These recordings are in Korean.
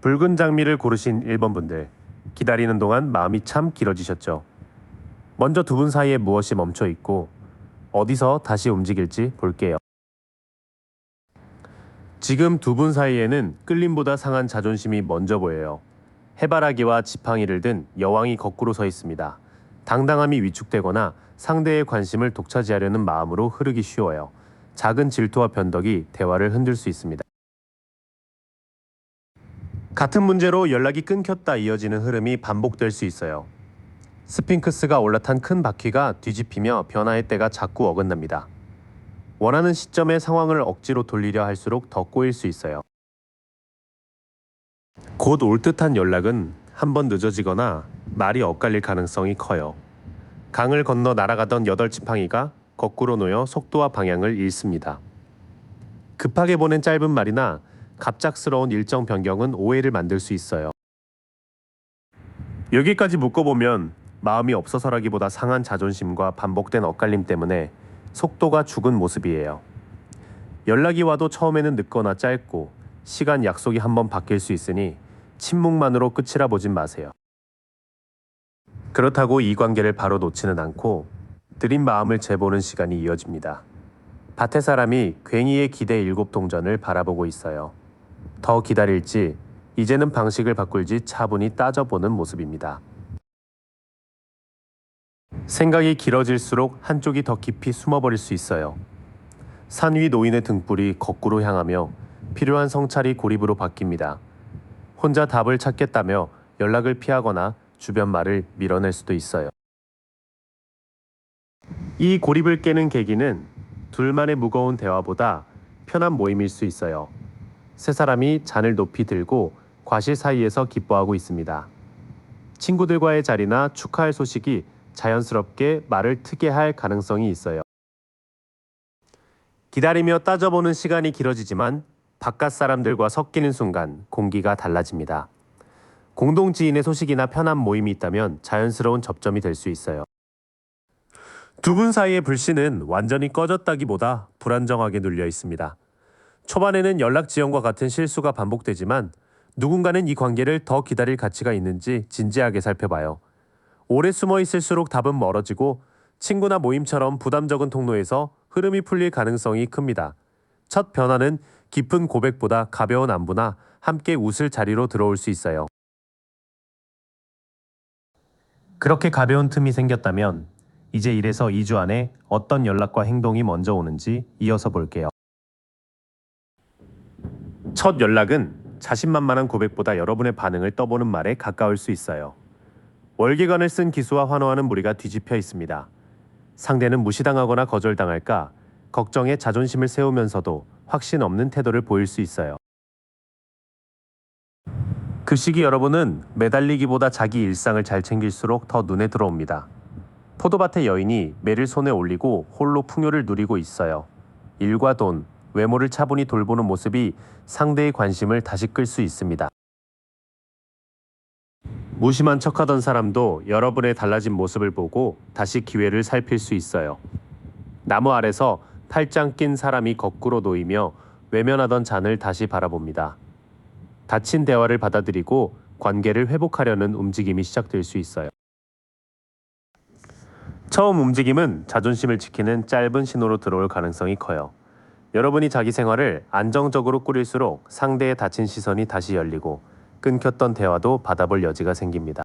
붉은 장미를 고르신 1번 분들, 기다리는 동안 마음이 참 길어지셨죠. 먼저 두 분 사이에 무엇이 멈춰 있고 어디서 다시 움직일지 볼게요. 지금 두 분 사이에는 끌림보다 상한 자존심이 먼저 보여요. 해바라기와 지팡이를 든 여왕이 거꾸로 서 있습니다. 당당함이 위축되거나 상대의 관심을 독차지하려는 마음으로 흐르기 쉬워요. 작은 질투와 변덕이 대화를 흔들 수 있습니다. 같은 문제로 연락이 끊겼다 이어지는 흐름이 반복될 수 있어요. 스핑크스가 올라탄 큰 바퀴가 뒤집히며 변화의 때가 자꾸 어긋납니다. 원하는 시점에 상황을 억지로 돌리려 할수록 더 꼬일 수 있어요. 곧 올 듯한 연락은 한번 늦어지거나 말이 엇갈릴 가능성이 커요. 강을 건너 날아가던 8지팡이가 거꾸로 놓여 속도와 방향을 잃습니다. 급하게 보낸 짧은 말이나 갑작스러운 일정 변경은 오해를 만들 수 있어요. 여기까지 묶어보면 마음이 없어서라기보다 상한 자존심과 반복된 엇갈림 때문에 속도가 죽은 모습이에요. 연락이 와도 처음에는 늦거나 짧고 시간 약속이 한번 바뀔 수 있으니 침묵만으로 끝이라 보진 마세요. 그렇다고 이 관계를 바로 놓지는 않고 들인 마음을 재보는 시간이 이어집니다. 밭의 사람이 괭이의 기대 7동전을 바라보고 있어요. 더 기다릴지 이제는 방식을 바꿀지 차분히 따져보는 모습입니다. 생각이 길어질수록 한쪽이 더 깊이 숨어버릴 수 있어요. 산 위 노인의 등불이 거꾸로 향하며 필요한 성찰이 고립으로 바뀝니다. 혼자 답을 찾겠다며 연락을 피하거나 주변 말을 밀어낼 수도 있어요. 이 고립을 깨는 계기는 둘만의 무거운 대화보다 편한 모임일 수 있어요. 세 사람이 잔을 높이 들고 과실 사이에서 기뻐하고 있습니다. 친구들과의 자리나 축하할 소식이 자연스럽게 말을 트게 할 가능성이 있어요. 기다리며 따져보는 시간이 길어지지만 바깥 사람들과 섞이는 순간 공기가 달라집니다. 공동 지인의 소식이나 편한 모임이 있다면 자연스러운 접점이 될 수 있어요. 두 분 사이의 불씨는 완전히 꺼졌다기보다 불안정하게 눌려 있습니다. 초반에는 연락 지연과 같은 실수가 반복되지만 누군가는 이 관계를 더 기다릴 가치가 있는지 진지하게 살펴봐요. 오래 숨어 있을수록 답은 멀어지고 친구나 모임처럼 부담 적은 통로에서 흐름이 풀릴 가능성이 큽니다. 첫 변화는 깊은 고백보다 가벼운 안부나 함께 웃을 자리로 들어올 수 있어요. 그렇게 가벼운 틈이 생겼다면 이제 1에서 2주 안에 어떤 연락과 행동이 먼저 오는지 이어서 볼게요. 첫 연락은 자신만만한 고백보다 여러분의 반응을 떠보는 말에 가까울 수 있어요. 월계관을 쓴 기수와 환호하는 무리가 뒤집혀 있습니다. 상대는 무시당하거나 거절당할까 걱정에 자존심을 세우면서도 확신 없는 태도를 보일 수 있어요. 그 시기 여러분은 매달리기보다 자기 일상을 잘 챙길수록 더 눈에 들어옵니다. 포도밭의 여인이 매를 손에 올리고 홀로 풍요를 누리고 있어요. 일과 돈, 외모를 차분히 돌보는 모습이 상대의 관심을 다시 끌 수 있습니다. 무심한 척하던 사람도 여러분의 달라진 모습을 보고 다시 기회를 살필 수 있어요. 나무 아래서 팔짱 낀 사람이 거꾸로 놓이며 외면하던 잔을 다시 바라봅니다. 닫힌 대화를 받아들이고 관계를 회복하려는 움직임이 시작될 수 있어요. 처음 움직임은 자존심을 지키는 짧은 신호로 들어올 가능성이 커요. 여러분이 자기 생활을 안정적으로 꾸릴수록 상대의 닫힌 시선이 다시 열리고 끊겼던 대화도 받아볼 여지가 생깁니다.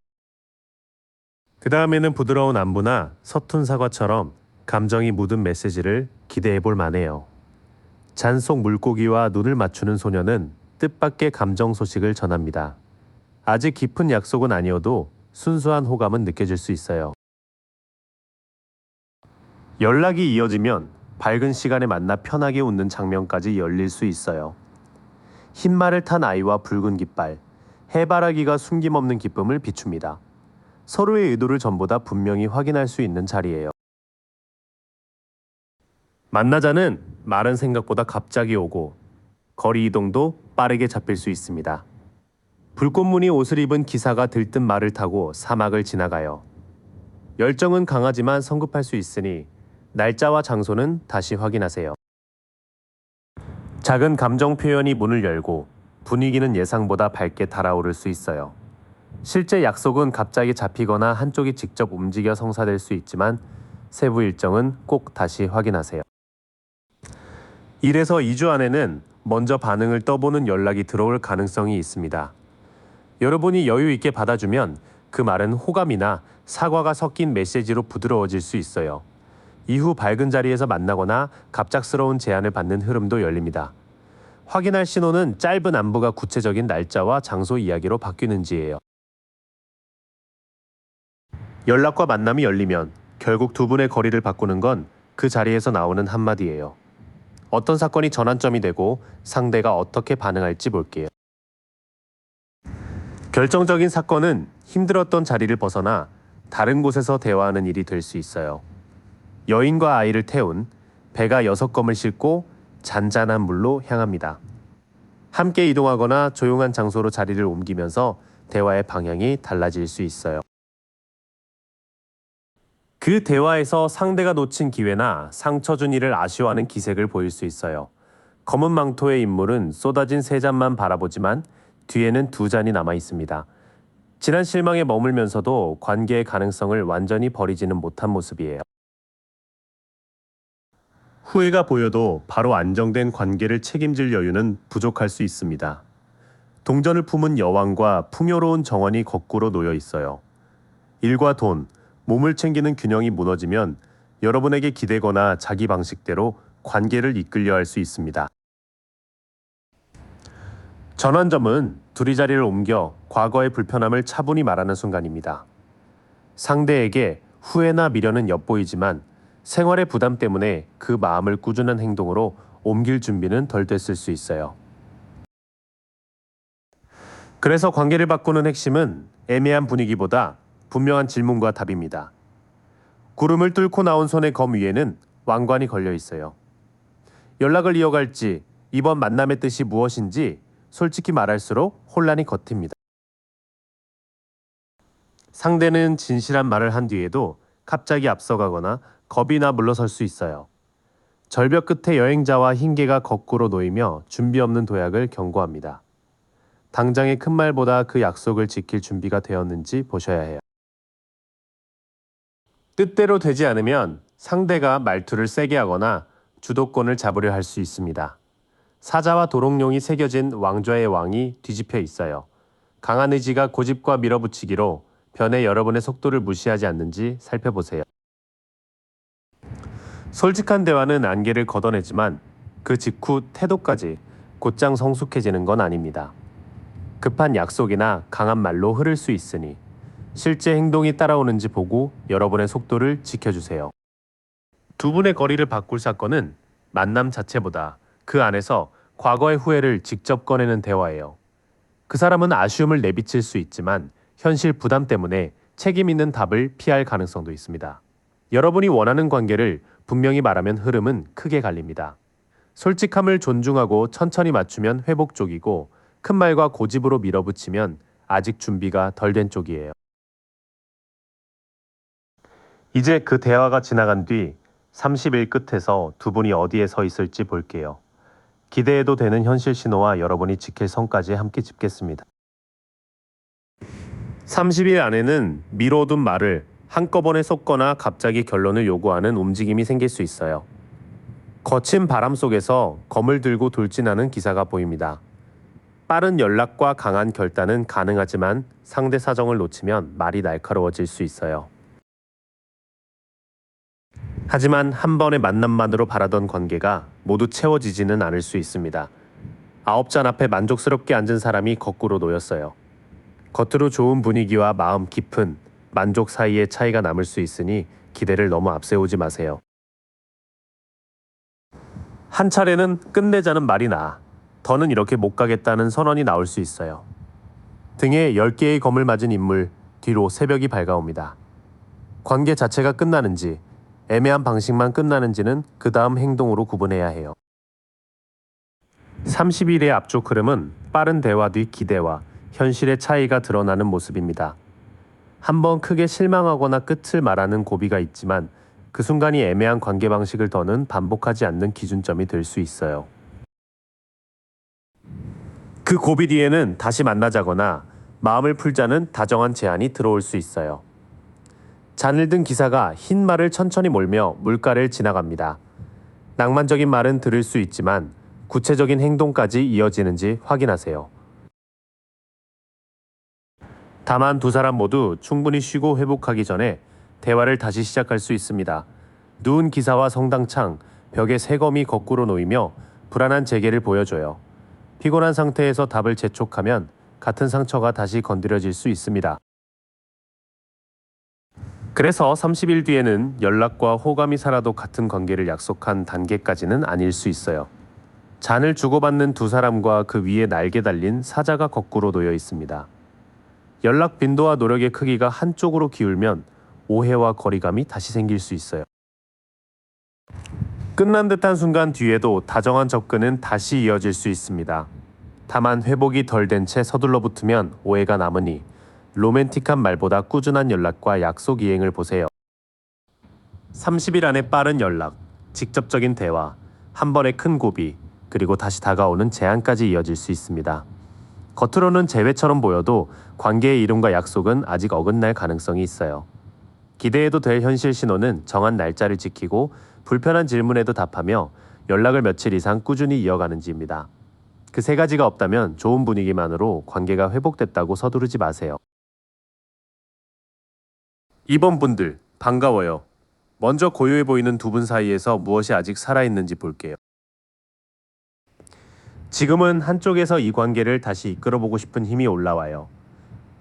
그 다음에는 부드러운 안부나 서툰 사과처럼 감정이 묻은 메시지를 기대해볼 만해요. 잔 속 물고기와 눈을 맞추는 소녀는 뜻밖의 감정 소식을 전합니다. 아직 깊은 약속은 아니어도 순수한 호감은 느껴질 수 있어요. 연락이 이어지면 밝은 시간에 만나 편하게 웃는 장면까지 열릴 수 있어요. 흰말을 탄 아이와 붉은 깃발, 해바라기가 숨김없는 기쁨을 비춥니다. 서로의 의도를 전보다 분명히 확인할 수 있는 자리예요. 만나자는 말은 생각보다 갑자기 오고 거리 이동도 빠르게 잡힐 수 있습니다. 불꽃무늬 옷을 입은 기사가 들뜬 말을 타고 사막을 지나가요. 열정은 강하지만 성급할 수 있으니 날짜와 장소는 다시 확인하세요. 작은 감정 표현이 문을 열고 분위기는 예상보다 밝게 달아오를 수 있어요. 실제 약속은 갑자기 잡히거나 한쪽이 직접 움직여 성사될 수 있지만 세부 일정은 꼭 다시 확인하세요. 1에서 2주 안에는 먼저 반응을 떠보는 연락이 들어올 가능성이 있습니다. 여러분이 여유 있게 받아주면 그 말은 호감이나 사과가 섞인 메시지로 부드러워질 수 있어요. 이후 밝은 자리에서 만나거나 갑작스러운 제안을 받는 흐름도 열립니다. 확인할 신호는 짧은 안부가 구체적인 날짜와 장소 이야기로 바뀌는지예요. 연락과 만남이 열리면 결국 두 분의 거리를 바꾸는 건 그 자리에서 나오는 한마디예요. 어떤 사건이 전환점이 되고 상대가 어떻게 반응할지 볼게요. 결정적인 사건은 힘들었던 자리를 벗어나 다른 곳에서 대화하는 일이 될 수 있어요. 여인과 아이를 태운 배가 6검을 싣고 잔잔한 물로 향합니다. 함께 이동하거나 조용한 장소로 자리를 옮기면서 대화의 방향이 달라질 수 있어요. 그 대화에서 상대가 놓친 기회나 상처 준 일을 아쉬워하는 기색을 보일 수 있어요. 검은 망토의 인물은 쏟아진 세 잔만 바라보지만 뒤에는 두 잔이 남아 있습니다. 지난 실망에 머물면서도 관계의 가능성을 완전히 버리지는 못한 모습이에요. 후회가 보여도 바로 안정된 관계를 책임질 여유는 부족할 수 있습니다. 동전을 품은 여왕과 풍요로운 정원이 거꾸로 놓여 있어요. 일과 돈, 몸을 챙기는 균형이 무너지면 여러분에게 기대거나 자기 방식대로 관계를 이끌려 할 수 있습니다. 전환점은 둘이 자리를 옮겨 과거의 불편함을 차분히 말하는 순간입니다. 상대에게 후회나 미련은 엿보이지만 생활의 부담 때문에 그 마음을 꾸준한 행동으로 옮길 준비는 덜 됐을 수 있어요. 그래서 관계를 바꾸는 핵심은 애매한 분위기보다 분명한 질문과 답입니다. 구름을 뚫고 나온 손의 검 위에는 왕관이 걸려 있어요. 연락을 이어갈지, 이번 만남의 뜻이 무엇인지 솔직히 말할수록 혼란이 겉입니다. 상대는 진실한 말을 한 뒤에도 갑자기 앞서가거나 겁이 나 물러설 수 있어요. 절벽 끝에 여행자와 흰개가 거꾸로 놓이며 준비 없는 도약을 경고합니다. 당장의 큰 말보다 그 약속을 지킬 준비가 되었는지 보셔야 해요. 뜻대로 되지 않으면 상대가 말투를 세게 하거나 주도권을 잡으려 할 수 있습니다. 사자와 도롱뇽이 새겨진 왕좌의 왕이 뒤집혀 있어요. 강한 의지가 고집과 밀어붙이기로 변해 여러분의 속도를 무시하지 않는지 살펴보세요. 솔직한 대화는 안개를 걷어내지만 그 직후 태도까지 곧장 성숙해지는 건 아닙니다. 급한 약속이나 강한 말로 흐를 수 있으니 실제 행동이 따라오는지 보고 여러분의 속도를 지켜주세요. 두 분의 거리를 바꿀 사건은 만남 자체보다 그 안에서 과거의 후회를 직접 꺼내는 대화예요. 그 사람은 아쉬움을 내비칠 수 있지만 현실 부담 때문에 책임 있는 답을 피할 가능성도 있습니다. 여러분이 원하는 관계를 분명히 말하면 흐름은 크게 갈립니다. 솔직함을 존중하고 천천히 맞추면 회복 쪽이고 큰 말과 고집으로 밀어붙이면 아직 준비가 덜 된 쪽이에요. 이제 그 대화가 지나간 뒤 30일 끝에서 두 분이 어디에 서 있을지 볼게요. 기대해도 되는 현실 신호와 여러분이 지킬 선까지 함께 짚겠습니다. 30일 안에는 미뤄둔 말을 한꺼번에 쏟거나 갑자기 결론을 요구하는 움직임이 생길 수 있어요. 거친 바람 속에서 검을 들고 돌진하는 기사가 보입니다. 빠른 연락과 강한 결단은 가능하지만 상대 사정을 놓치면 말이 날카로워질 수 있어요. 하지만 한 번의 만남만으로 바라던 관계가 모두 채워지지는 않을 수 있습니다. 9잔 앞에 만족스럽게 앉은 사람이 거꾸로 놓였어요. 겉으로 좋은 분위기와 마음 깊은 만족 사이에 차이가 남을 수 있으니 기대를 너무 앞세우지 마세요. 한 차례는 끝내자는 말이 나. 더는 이렇게 못 가겠다는 선언이 나올 수 있어요. 등에 10개의 검을 맞은 인물 뒤로 새벽이 밝아옵니다. 관계 자체가 끝나는지 애매한 방식만 끝나는지는 그 다음 행동으로 구분해야 해요. 30일의 앞쪽 흐름은 빠른 대화 뒤 기대와 현실의 차이가 드러나는 모습입니다. 한번 크게 실망하거나 끝을 말하는 고비가 있지만 그 순간이 애매한 관계 방식을 더는 반복하지 않는 기준점이 될 수 있어요. 그 고비 뒤에는 다시 만나자거나 마음을 풀자는 다정한 제안이 들어올 수 있어요. 잔을 든 기사가 흰 말을 천천히 몰며 물가를 지나갑니다. 낭만적인 말은 들을 수 있지만 구체적인 행동까지 이어지는지 확인하세요. 다만 두 사람 모두 충분히 쉬고 회복하기 전에 대화를 다시 시작할 수 있습니다. 누운 기사와 성당창, 벽에 새검이 거꾸로 놓이며 불안한 재개를 보여줘요. 피곤한 상태에서 답을 재촉하면 같은 상처가 다시 건드려질 수 있습니다. 그래서 30일 뒤에는 연락과 호감이 살아도 같은 관계를 약속한 단계까지는 아닐 수 있어요. 잔을 주고받는 두 사람과 그 위에 날개 달린 사자가 거꾸로 놓여 있습니다. 연락 빈도와 노력의 크기가 한쪽으로 기울면 오해와 거리감이 다시 생길 수 있어요. 끝난 듯한 순간 뒤에도 다정한 접근은 다시 이어질 수 있습니다. 다만 회복이 덜 된 채 서둘러 붙으면 오해가 남으니 로맨틱한 말보다 꾸준한 연락과 약속 이행을 보세요. 30일 안에 빠른 연락, 직접적인 대화, 한 번의 큰 고비, 그리고 다시 다가오는 제안까지 이어질 수 있습니다. 겉으로는 재회처럼 보여도 관계의 이름과 약속은 아직 어긋날 가능성이 있어요. 기대해도 될 현실 신호는 정한 날짜를 지키고 불편한 질문에도 답하며 연락을 며칠 이상 꾸준히 이어가는지입니다. 그 세 가지가 없다면 좋은 분위기만으로 관계가 회복됐다고 서두르지 마세요. 2번 분들, 반가워요. 먼저 고요해 보이는 두 분 사이에서 무엇이 아직 살아있는지 볼게요. 지금은 한쪽에서 이 관계를 다시 이끌어보고 싶은 힘이 올라와요.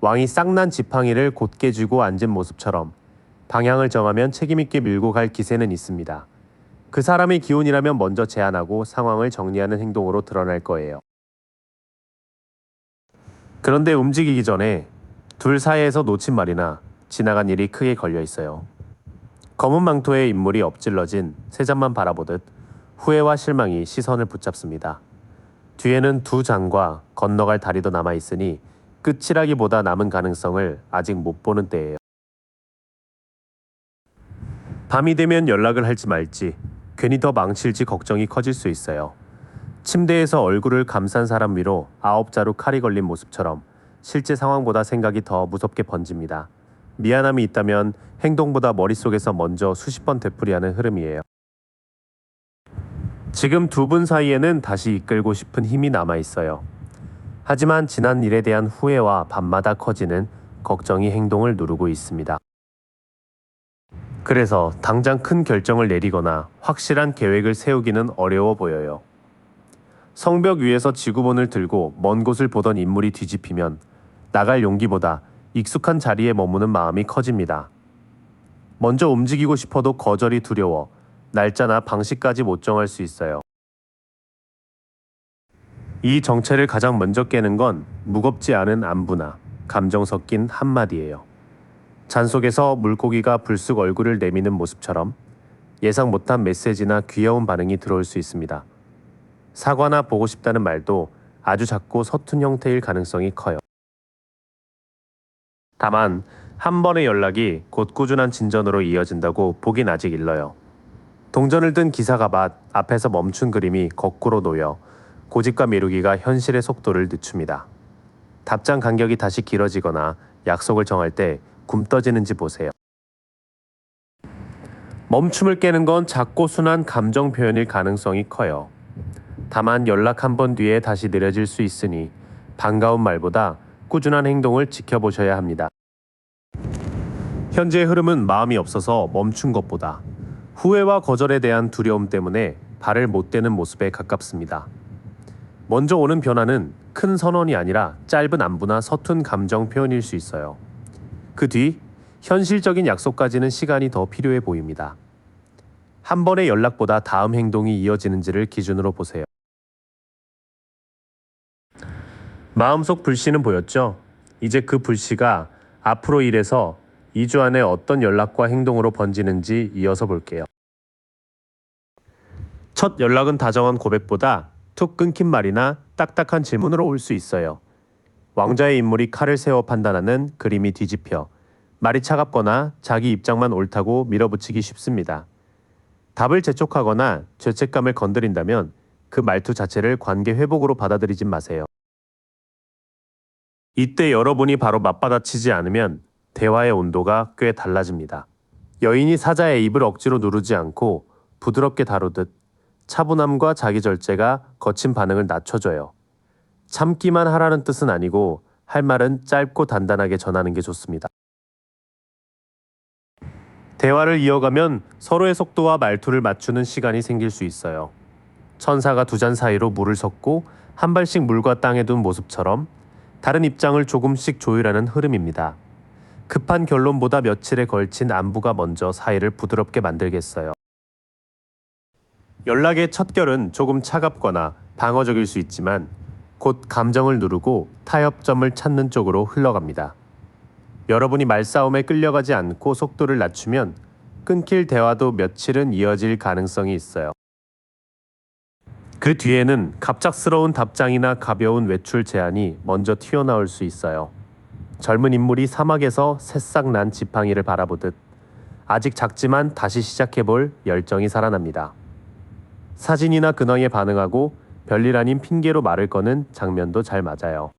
왕이 싹난 지팡이를 곧게 쥐고 앉은 모습처럼 방향을 정하면 책임있게 밀고 갈 기세는 있습니다. 그 사람의 기운이라면 먼저 제안하고 상황을 정리하는 행동으로 드러날 거예요. 그런데 움직이기 전에 둘 사이에서 놓친 말이나 지나간 일이 크게 걸려 있어요. 검은 망토에 인물이 엎질러진 세 잔만 바라보듯 후회와 실망이 시선을 붙잡습니다. 뒤에는 두 잔과 건너갈 다리도 남아있으니 끝이라기보다 남은 가능성을 아직 못 보는 때예요. 밤이 되면 연락을 할지 말지, 괜히 더 망칠지 걱정이 커질 수 있어요. 침대에서 얼굴을 감싼 사람 위로 9자루 칼이 걸린 모습처럼 실제 상황보다 생각이 더 무섭게 번집니다. 미안함이 있다면 행동보다 머릿속에서 먼저 수십 번 되풀이하는 흐름이에요. 지금 두 분 사이에는 다시 이끌고 싶은 힘이 남아있어요. 하지만 지난 일에 대한 후회와 밤마다 커지는 걱정이 행동을 누르고 있습니다. 그래서 당장 큰 결정을 내리거나 확실한 계획을 세우기는 어려워 보여요. 성벽 위에서 지구본을 들고 먼 곳을 보던 인물이 뒤집히면 나갈 용기보다 익숙한 자리에 머무는 마음이 커집니다. 먼저 움직이고 싶어도 거절이 두려워 날짜나 방식까지 못 정할 수 있어요. 이 정체를 가장 먼저 깨는 건 무겁지 않은 안부나 감정 섞인 한마디예요. 잔 속에서 물고기가 불쑥 얼굴을 내미는 모습처럼 예상 못한 메시지나 귀여운 반응이 들어올 수 있습니다. 사과나 보고 싶다는 말도 아주 작고 서툰 형태일 가능성이 커요. 다만 한 번의 연락이 곧 꾸준한 진전으로 이어진다고 보긴 아직 일러요. 동전을 든 기사가 밭 앞에서 멈춘 그림이 거꾸로 놓여 고집과 미루기가 현실의 속도를 늦춥니다. 답장 간격이 다시 길어지거나 약속을 정할 때 굼떠지는지 보세요. 멈춤을 깨는 건 작고 순한 감정 표현일 가능성이 커요. 다만 연락 한 번 뒤에 다시 느려질 수 있으니 반가운 말보다 꾸준한 행동을 지켜보셔야 합니다. 현재의 흐름은 마음이 없어서 멈춘 것보다 후회와 거절에 대한 두려움 때문에 발을 못 대는 모습에 가깝습니다. 먼저 오는 변화는 큰 선언이 아니라 짧은 안부나 서툰 감정 표현일 수 있어요. 그 뒤 현실적인 약속까지는 시간이 더 필요해 보입니다. 한 번의 연락보다 다음 행동이 이어지는지를 기준으로 보세요. 마음속 불씨는 보였죠? 이제 그 불씨가 앞으로 1에서 2주 안에 어떤 연락과 행동으로 번지는지 이어서 볼게요. 첫 연락은 다정한 고백보다 툭 끊긴 말이나 딱딱한 질문으로 올 수 있어요. 왕좌의 인물이 칼을 세워 판단하는 그림이 뒤집혀 말이 차갑거나 자기 입장만 옳다고 밀어붙이기 쉽습니다. 답을 재촉하거나 죄책감을 건드린다면 그 말투 자체를 관계 회복으로 받아들이지 마세요. 이때 여러분이 바로 맞받아치지 않으면 대화의 온도가 꽤 달라집니다. 여인이 사자의 입을 억지로 누르지 않고 부드럽게 다루듯 차분함과 자기 절제가 거친 반응을 낮춰줘요. 참기만 하라는 뜻은 아니고 할 말은 짧고 단단하게 전하는 게 좋습니다. 대화를 이어가면 서로의 속도와 말투를 맞추는 시간이 생길 수 있어요. 천사가 두 잔 사이로 물을 섞고 한 발씩 물과 땅에 둔 모습처럼 다른 입장을 조금씩 조율하는 흐름입니다. 급한 결론보다 며칠에 걸친 안부가 먼저 사이를 부드럽게 만들겠어요. 연락의 첫 결은 조금 차갑거나 방어적일 수 있지만 곧 감정을 누르고 타협점을 찾는 쪽으로 흘러갑니다. 여러분이 말싸움에 끌려가지 않고 속도를 낮추면 끊길 대화도 며칠은 이어질 가능성이 있어요. 그 뒤에는 갑작스러운 답장이나 가벼운 외출 제안이 먼저 튀어나올 수 있어요. 젊은 인물이 사막에서 새싹 난 지팡이를 바라보듯 아직 작지만 다시 시작해볼 열정이 살아납니다. 사진이나 근황에 반응하고 별일 아닌 핑계로 말을 거는 장면도 잘 맞아요.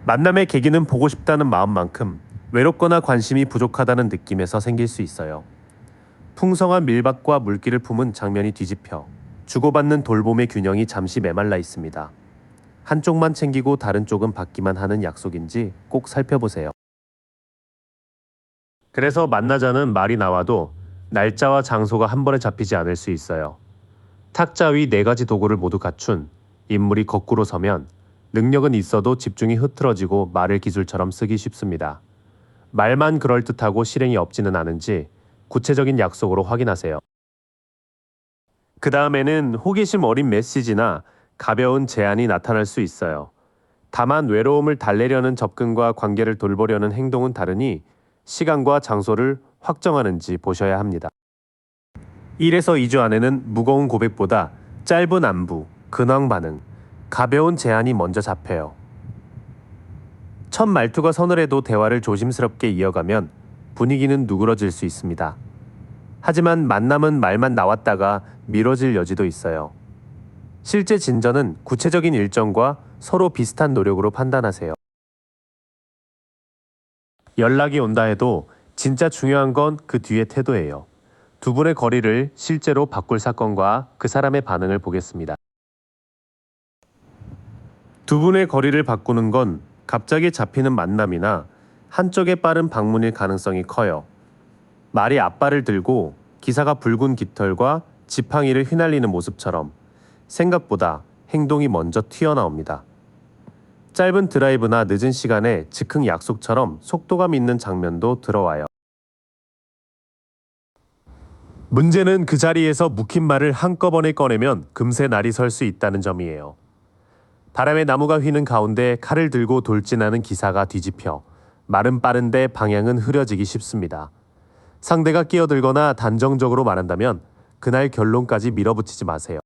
만남의 계기는 보고 싶다는 마음만큼 외롭거나 관심이 부족하다는 느낌에서 생길 수 있어요. 풍성한 밀밭과 물기를 품은 장면이 뒤집혀 주고받는 돌봄의 균형이 잠시 메말라 있습니다. 한쪽만 챙기고 다른 쪽은 받기만 하는 약속인지 꼭 살펴보세요. 그래서 만나자는 말이 나와도 날짜와 장소가 한 번에 잡히지 않을 수 있어요. 탁자 위 4가지 도구를 모두 갖춘 인물이 거꾸로 서면 능력은 있어도 집중이 흐트러지고 말을 기술처럼 쓰기 쉽습니다. 말만 그럴듯하고 실행이 없지는 않은지 구체적인 약속으로 확인하세요. 그 다음에는 호기심 어린 메시지나 가벼운 제안이 나타날 수 있어요. 다만 외로움을 달래려는 접근과 관계를 돌보려는 행동은 다르니 시간과 장소를 확정하는지 보셔야 합니다. 1에서 2주 안에는 무거운 고백보다 짧은 안부, 근황 반응, 가벼운 제안이 먼저 잡혀요. 첫 말투가 서늘해도 대화를 조심스럽게 이어가면 분위기는 누그러질 수 있습니다. 하지만 만남은 말만 나왔다가 미뤄질 여지도 있어요. 실제 진전은 구체적인 일정과 서로 비슷한 노력으로 판단하세요. 연락이 온다 해도 진짜 중요한 건 그 뒤의 태도예요. 두 분의 거리를 실제로 바꿀 사건과 그 사람의 반응을 보겠습니다. 두 분의 거리를 바꾸는 건 갑자기 잡히는 만남이나 한쪽의 빠른 방문일 가능성이 커요. 말이 앞발을 들고 기사가 붉은 깃털과 지팡이를 휘날리는 모습처럼 생각보다 행동이 먼저 튀어나옵니다. 짧은 드라이브나 늦은 시간에 즉흥 약속처럼 속도감 있는 장면도 들어와요. 문제는 그 자리에서 묵힌 말을 한꺼번에 꺼내면 금세 날이 설 수 있다는 점이에요. 바람에 나무가 휘는 가운데 칼을 들고 돌진하는 기사가 뒤집혀 말은 빠른데 방향은 흐려지기 쉽습니다. 상대가 끼어들거나 단정적으로 말한다면 그날 결론까지 밀어붙이지 마세요.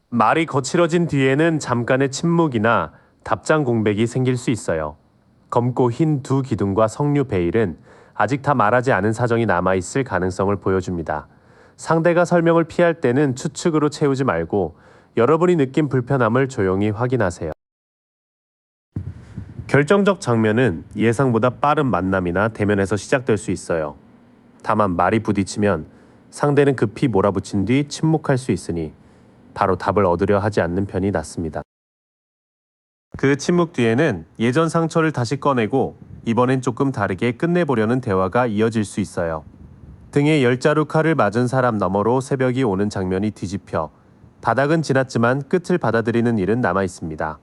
말이 거칠어진 뒤에는 잠깐의 침묵이나 답장 공백이 생길 수 있어요. 검고 흰 두 기둥과 석류 베일은 아직 다 말하지 않은 사정이 남아있을 가능성을 보여줍니다. 상대가 설명을 피할 때는 추측으로 채우지 말고 여러분이 느낀 불편함을 조용히 확인하세요. 결정적 장면은 예상보다 빠른 만남이나 대면에서 시작될 수 있어요. 다만 말이 부딪히면 상대는 급히 몰아붙인 뒤 침묵할 수 있으니 바로 답을 얻으려 하지 않는 편이 낫습니다. 그 침묵 뒤에는 예전 상처를 다시 꺼내고 이번엔 조금 다르게 끝내보려는 대화가 이어질 수 있어요. 등에 열자루 칼을 맞은 사람 너머로 새벽이 오는 장면이 뒤집혀 바닥은 지났지만 끝을 받아들이는 일은 남아 있습니다.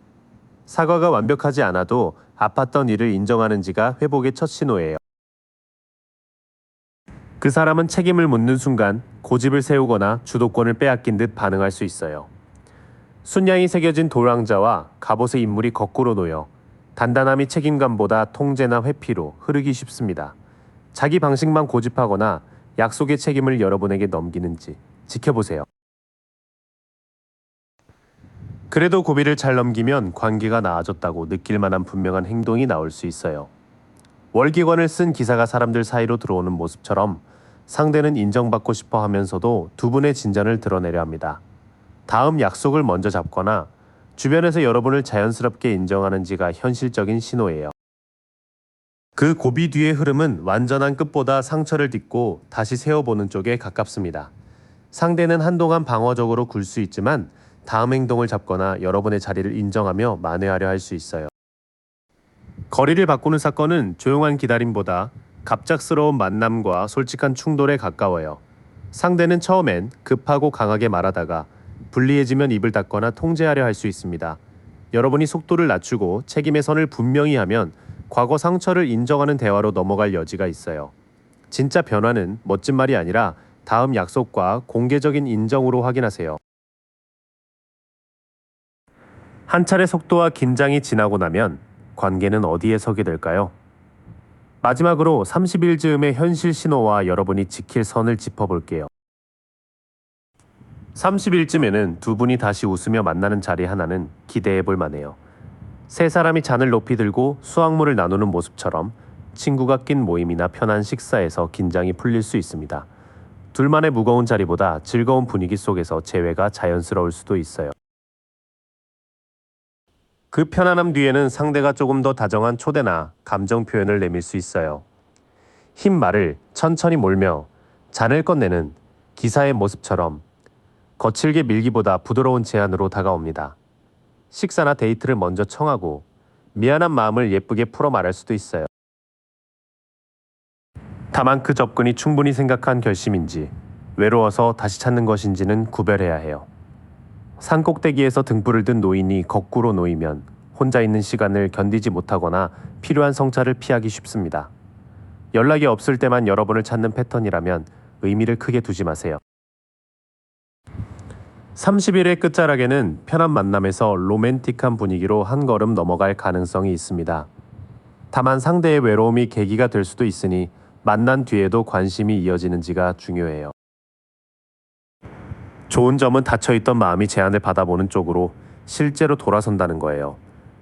사과가 완벽하지 않아도 아팠던 일을 인정하는지가 회복의 첫 신호예요. 그 사람은 책임을 묻는 순간 고집을 세우거나 주도권을 빼앗긴 듯 반응할 수 있어요. 순양이 새겨진 도랑자와 갑옷의 인물이 거꾸로 놓여 단단함이 책임감보다 통제나 회피로 흐르기 쉽습니다. 자기 방식만 고집하거나 약속의 책임을 여러분에게 넘기는지 지켜보세요. 그래도 고비를 잘 넘기면 관계가 나아졌다고 느낄 만한 분명한 행동이 나올 수 있어요. 월기관을 쓴 기사가 사람들 사이로 들어오는 모습처럼 상대는 인정받고 싶어 하면서도 두 분의 진전을 드러내려 합니다. 다음 약속을 먼저 잡거나 주변에서 여러분을 자연스럽게 인정하는지가 현실적인 신호예요. 그 고비 뒤의 흐름은 완전한 끝보다 상처를 딛고 다시 세워보는 쪽에 가깝습니다. 상대는 한동안 방어적으로 굴 수 있지만 다음 행동을 잡거나 여러분의 자리를 인정하며 만회하려 할 수 있어요. 거리를 바꾸는 사건은 조용한 기다림보다 갑작스러운 만남과 솔직한 충돌에 가까워요. 상대는 처음엔 급하고 강하게 말하다가 불리해지면 입을 닫거나 통제하려 할 수 있습니다. 여러분이 속도를 낮추고 책임의 선을 분명히 하면 과거 상처를 인정하는 대화로 넘어갈 여지가 있어요. 진짜 변화는 멋진 말이 아니라 다음 약속과 공개적인 인정으로 확인하세요. 한 차례 속도와 긴장이 지나고 나면 관계는 어디에 서게 될까요? 마지막으로 30일 즈음의 현실 신호와 여러분이 지킬 선을 짚어볼게요. 30일쯤에는 두 분이 다시 웃으며 만나는 자리 하나는 기대해볼 만해요. 세 사람이 잔을 높이 들고 수확물을 나누는 모습처럼 친구가 낀 모임이나 편한 식사에서 긴장이 풀릴 수 있습니다. 둘만의 무거운 자리보다 즐거운 분위기 속에서 재회가 자연스러울 수도 있어요. 그 편안함 뒤에는 상대가 조금 더 다정한 초대나 감정 표현을 내밀 수 있어요. 흰 말을 천천히 몰며 잔을 꺼내는 기사의 모습처럼 거칠게 밀기보다 부드러운 제안으로 다가옵니다. 식사나 데이트를 먼저 청하고 미안한 마음을 예쁘게 풀어 말할 수도 있어요. 다만 그 접근이 충분히 생각한 결심인지 외로워서 다시 찾는 것인지는 구별해야 해요. 산꼭대기에서 등불을 든 노인이 거꾸로 놓이면 혼자 있는 시간을 견디지 못하거나 필요한 성찰을 피하기 쉽습니다. 연락이 없을 때만 여러분을 찾는 패턴이라면 의미를 크게 두지 마세요. 30일의 끝자락에는 편한 만남에서 로맨틱한 분위기로 한 걸음 넘어갈 가능성이 있습니다. 다만 상대의 외로움이 계기가 될 수도 있으니 만난 뒤에도 관심이 이어지는지가 중요해요. 좋은 점은 닫혀있던 마음이 제안을 받아보는 쪽으로 실제로 돌아선다는 거예요.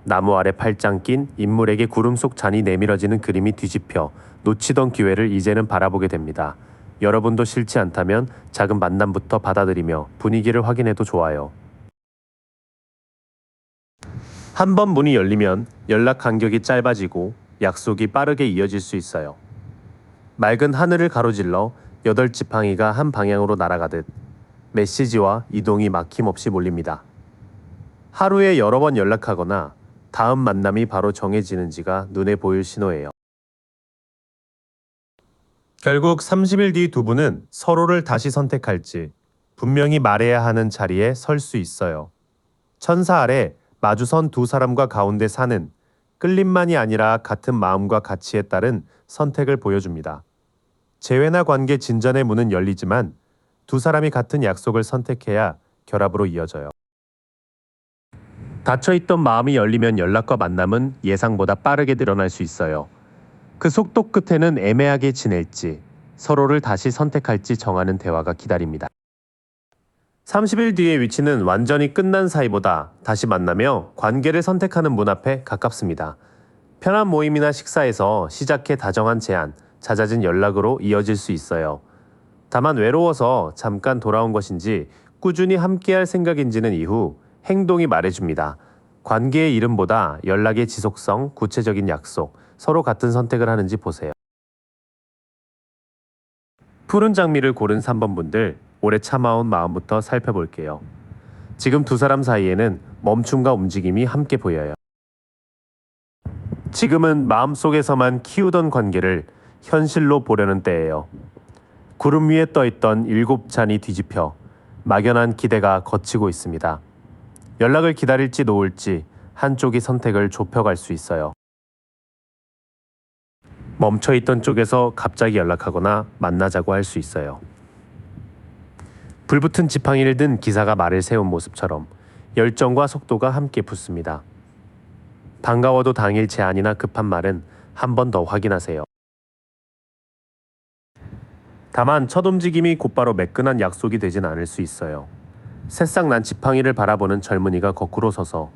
나무 아래 팔짱 낀 인물에게 구름 속 잔이 내밀어지는 그림이 뒤집혀 놓치던 기회를 이제는 바라보게 됩니다. 여러분도 싫지 않다면 작은 만남부터 받아들이며 분위기를 확인해도 좋아요. 한 번 문이 열리면 연락 간격이 짧아지고 약속이 빠르게 이어질 수 있어요. 맑은 하늘을 가로질러 8지팡이가 한 방향으로 날아가듯 메시지와 이동이 막힘없이 몰립니다. 하루에 여러 번 연락하거나 다음 만남이 바로 정해지는지가 눈에 보일 신호예요. 결국 30일 뒤 두 분은 서로를 다시 선택할지 분명히 말해야 하는 자리에 설 수 있어요. 천사 아래 마주선 두 사람과 가운데 사는 끌림만이 아니라 같은 마음과 가치에 따른 선택을 보여줍니다. 재회나 관계 진전의 문은 열리지만 두 사람이 같은 약속을 선택해야 결합으로 이어져요. 닫혀있던 마음이 열리면 연락과 만남은 예상보다 빠르게 늘어날 수 있어요. 그 속도 끝에는 애매하게 지낼지, 서로를 다시 선택할지 정하는 대화가 기다립니다. 30일 뒤의 위치는 완전히 끝난 사이보다 다시 만나며 관계를 선택하는 문 앞에 가깝습니다. 편한 모임이나 식사에서 시작해 다정한 제안, 잦아진 연락으로 이어질 수 있어요. 다만 외로워서 잠깐 돌아온 것인지 꾸준히 함께할 생각인지는 이후 행동이 말해줍니다. 관계의 이름보다 연락의 지속성, 구체적인 약속, 서로 같은 선택을 하는지 보세요. 푸른 장미를 고른 3번 분들, 오래 참아온 마음부터 살펴볼게요. 지금 두 사람 사이에는 멈춤과 움직임이 함께 보여요. 지금은 마음속에서만 키우던 관계를 현실로 보려는 때예요. 구름 위에 떠있던 7잔이 뒤집혀 막연한 기대가 걷히고 있습니다. 연락을 기다릴지 놓을지 한쪽이 선택을 좁혀갈 수 있어요. 멈춰있던 쪽에서 갑자기 연락하거나 만나자고 할 수 있어요. 불붙은 지팡이를 든 기사가 말을 세운 모습처럼 열정과 속도가 함께 붙습니다. 반가워도 당일 제안이나 급한 말은 한 번 더 확인하세요. 다만 첫 움직임이 곧바로 매끈한 약속이 되진 않을 수 있어요. 새싹 난 지팡이를 바라보는 젊은이가 거꾸로 서서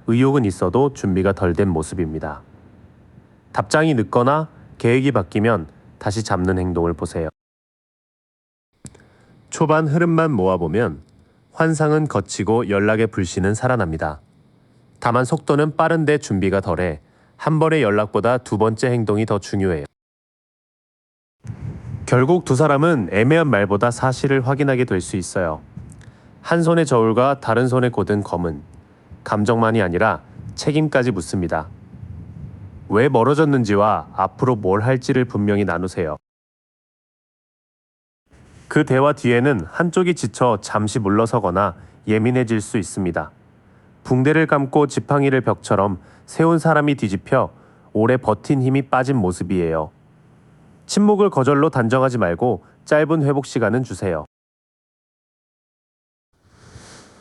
의욕은 있어도 준비가 덜 된 모습입니다. 답장이 늦거나 계획이 바뀌면 다시 잡는 행동을 보세요. 초반 흐름만 모아보면 환상은 거치고 연락의 불씨는 살아납니다. 다만 속도는 빠른데 준비가 덜해 한 번의 연락보다 두 번째 행동이 더 중요해요. 결국 두 사람은 애매한 말보다 사실을 확인하게 될 수 있어요. 한 손의 저울과 다른 손에 곧은 검은 감정만이 아니라 책임까지 묻습니다. 왜 멀어졌는지와 앞으로 뭘 할지를 분명히 나누세요. 그 대화 뒤에는 한쪽이 지쳐 잠시 물러서거나 예민해질 수 있습니다. 붕대를 감고 지팡이를 벽처럼 세운 사람이 뒤집혀 오래 버틴 힘이 빠진 모습이에요. 침묵을 거절로 단정하지 말고 짧은 회복 시간은 주세요.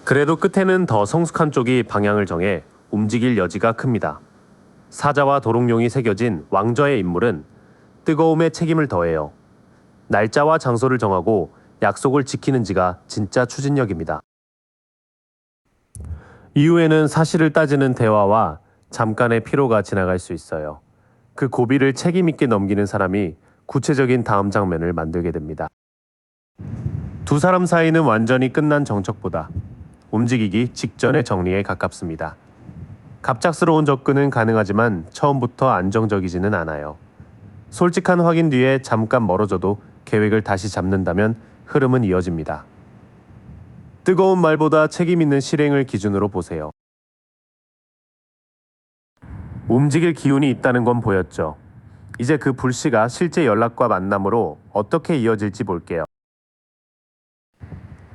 그래도 끝에는 더 성숙한 쪽이 방향을 정해 움직일 여지가 큽니다. 사자와 도롱뇽이 새겨진 왕좌의 인물은 뜨거움에 책임을 더해요. 날짜와 장소를 정하고 약속을 지키는지가 진짜 추진력입니다. 이후에는 사실을 따지는 대화와 잠깐의 피로가 지나갈 수 있어요. 그 고비를 책임 있게 넘기는 사람이 구체적인 다음 장면을 만들게 됩니다. 두 사람 사이는 완전히 끝난 정적보다 움직이기 직전의 정리에 가깝습니다. 갑작스러운 접근은 가능하지만 처음부터 안정적이지는 않아요. 솔직한 확인 뒤에 잠깐 멀어져도 계획을 다시 잡는다면 흐름은 이어집니다. 뜨거운 말보다 책임 있는 실행을 기준으로 보세요. 움직일 기운이 있다는 건 보였죠. 이제 그 불씨가 실제 연락과 만남으로 어떻게 이어질지 볼게요.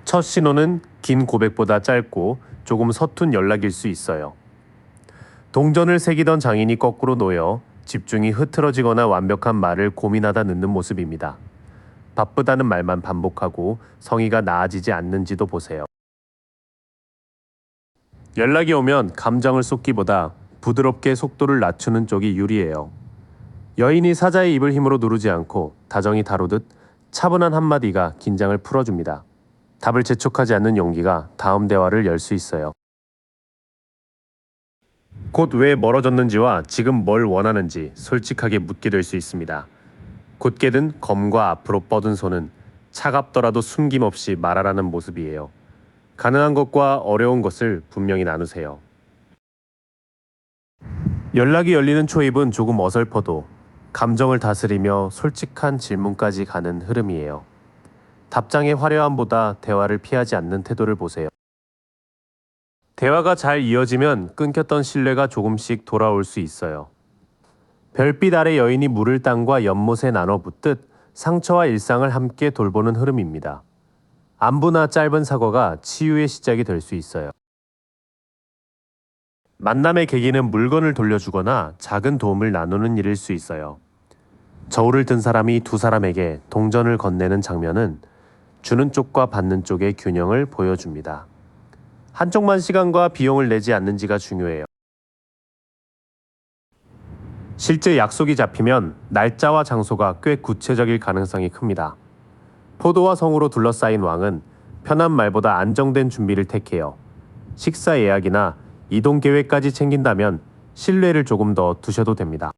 첫 신호는 긴 고백보다 짧고 조금 서툰 연락일 수 있어요. 동전을 새기던 장인이 거꾸로 놓여 집중이 흐트러지거나 완벽한 말을 고민하다 늦는 모습입니다. 바쁘다는 말만 반복하고 성의가 나아지지 않는지도 보세요. 연락이 오면 감정을 쏟기보다 부드럽게 속도를 낮추는 쪽이 유리해요. 여인이 사자의 입을 힘으로 누르지 않고 다정히 다루듯 차분한 한마디가 긴장을 풀어줍니다. 답을 재촉하지 않는 용기가 다음 대화를 열 수 있어요. 곧 왜 멀어졌는지와 지금 뭘 원하는지 솔직하게 묻게 될 수 있습니다. 곧게 든 검과 앞으로 뻗은 손은 차갑더라도 숨김없이 말하라는 모습이에요. 가능한 것과 어려운 것을 분명히 나누세요. 연락이 열리는 초입은 조금 어설퍼도 감정을 다스리며 솔직한 질문까지 가는 흐름이에요. 답장의 화려함보다 대화를 피하지 않는 태도를 보세요. 대화가 잘 이어지면 끊겼던 신뢰가 조금씩 돌아올 수 있어요. 별빛 아래 여인이 물을 땅과 연못에 나눠 붓듯 상처와 일상을 함께 돌보는 흐름입니다. 안부나 짧은 사과가 치유의 시작이 될 수 있어요. 만남의 계기는 물건을 돌려주거나 작은 도움을 나누는 일일 수 있어요. 저울을 든 사람이 두 사람에게 동전을 건네는 장면은 주는 쪽과 받는 쪽의 균형을 보여줍니다. 한쪽만 시간과 비용을 내지 않는지가 중요해요. 실제 약속이 잡히면 날짜와 장소가 꽤 구체적일 가능성이 큽니다. 포도와 성으로 둘러싸인 왕은 편한 말보다 안정된 준비를 택해요. 식사 예약이나 이동 계획까지 챙긴다면 신뢰를 조금 더 두셔도 됩니다.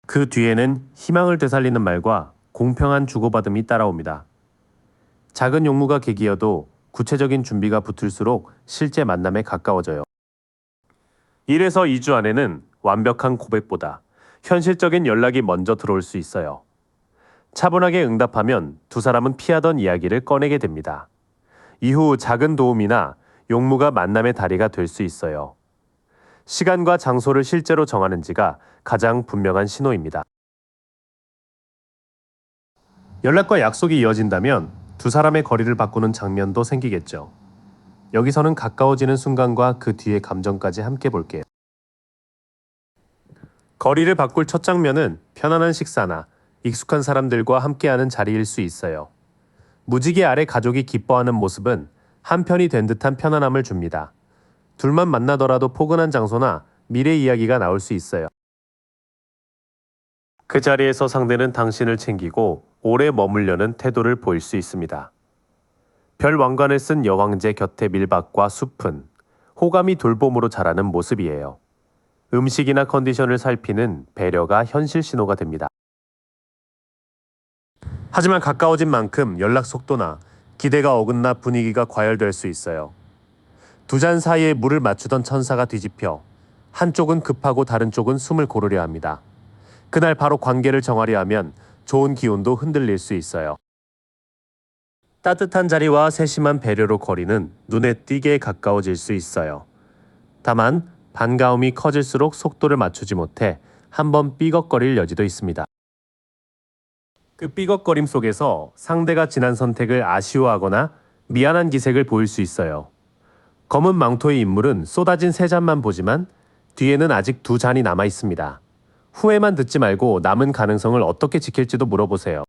그 뒤에는 희망을 되살리는 말과 공평한 주고받음이 따라옵니다. 작은 용무가 계기여도 구체적인 준비가 붙을수록 실제 만남에 가까워져요. 1에서 2주 안에는 완벽한 고백보다 현실적인 연락이 먼저 들어올 수 있어요. 차분하게 응답하면 두 사람은 피하던 이야기를 꺼내게 됩니다. 이후 작은 도움이나 용무가 만남의 다리가 될 수 있어요. 시간과 장소를 실제로 정하는지가 가장 분명한 신호입니다. 연락과 약속이 이어진다면 두 사람의 거리를 바꾸는 장면도 생기겠죠. 여기서는 가까워지는 순간과 그 뒤의 감정까지 함께 볼게요. 거리를 바꿀 첫 장면은 편안한 식사나 익숙한 사람들과 함께하는 자리일 수 있어요. 무지개 아래 가족이 기뻐하는 모습은 한편이 된 듯한 편안함을 줍니다. 둘만 만나더라도 포근한 장소나 미래 이야기가 나올 수 있어요. 그 자리에서 상대는 당신을 챙기고 오래 머물려는 태도를 보일 수 있습니다. 별 왕관을 쓴 여왕제 곁에 밀밭과 숲은 호감이 돌봄으로 자라는 모습이에요. 음식이나 컨디션을 살피는 배려가 현실 신호가 됩니다. 하지만 가까워진 만큼 연락 속도나 기대가 어긋나 분위기가 과열될 수 있어요. 두 잔 사이에 물을 맞추던 천사가 뒤집혀 한쪽은 급하고 다른 쪽은 숨을 고르려 합니다. 그날 바로 관계를 정하려 하면 좋은 기운도 흔들릴 수 있어요. 따뜻한 자리와 세심한 배려로 거리는 눈에 띄게 가까워질 수 있어요. 다만 반가움이 커질수록 속도를 맞추지 못해 한번 삐걱거릴 여지도 있습니다. 그 삐걱거림 속에서 상대가 지난 선택을 아쉬워하거나 미안한 기색을 보일 수 있어요. 검은 망토의 인물은 쏟아진 세 잔만 보지만 뒤에는 아직 두 잔이 남아 있습니다. 후회만 듣지 말고 남은 가능성을 어떻게 지킬지도 물어보세요.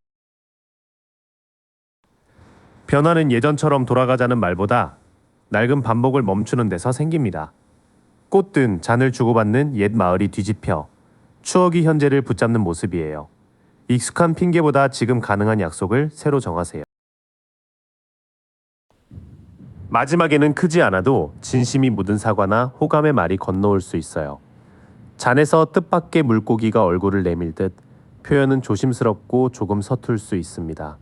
변화는 예전처럼 돌아가자는 말보다 낡은 반복을 멈추는 데서 생깁니다. 꽃든 잔을 주고받는 옛 마을이 뒤집혀 추억이 현재를 붙잡는 모습이에요. 익숙한 핑계보다 지금 가능한 약속을 새로 정하세요. 마지막에는 크지 않아도 진심이 묻은 사과나 호감의 말이 건너올 수 있어요. 잔에서 뜻밖의 물고기가 얼굴을 내밀듯 표현은 조심스럽고 조금 서툴 수 있습니다.